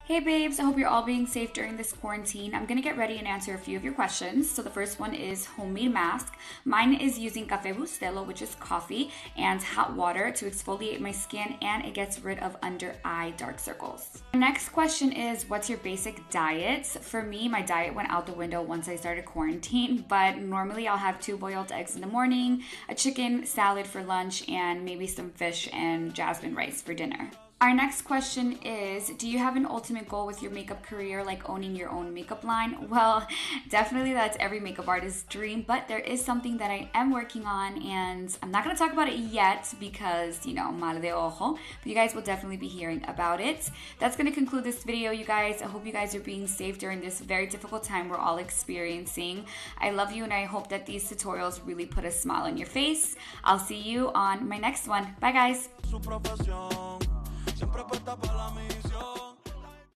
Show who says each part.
Speaker 1: Hey babes, I hope you're all being safe during this quarantine. I'm gonna get ready and answer a few of your questions. So the first one is homemade mask. Mine is using Café Bustelo, which is coffee, and hot water to exfoliate my skin, and it gets rid of under eye dark circles. The next question is, what's your basic diet? For me, my diet went out the window once I started quarantine, but normally I'll have 2 boiled eggs in the morning, a chicken salad for lunch, and maybe some fish and jasmine rice for dinner. Our next question is, do you have an ultimate goal with your makeup career, like owning your own makeup line? Well, definitely that's every makeup artist's dream, but there is something that I am working on, and I'm not going to talk about it yet because, mal de ojo, but you guys will definitely be hearing about it. That's going to conclude this video, you guys. I hope you guys are being safe during this very difficult time we're all experiencing. I love you, and I hope that these tutorials really put a smile on your face. I'll see you on my next one. Bye, guys. Siempre apuesta para la misa.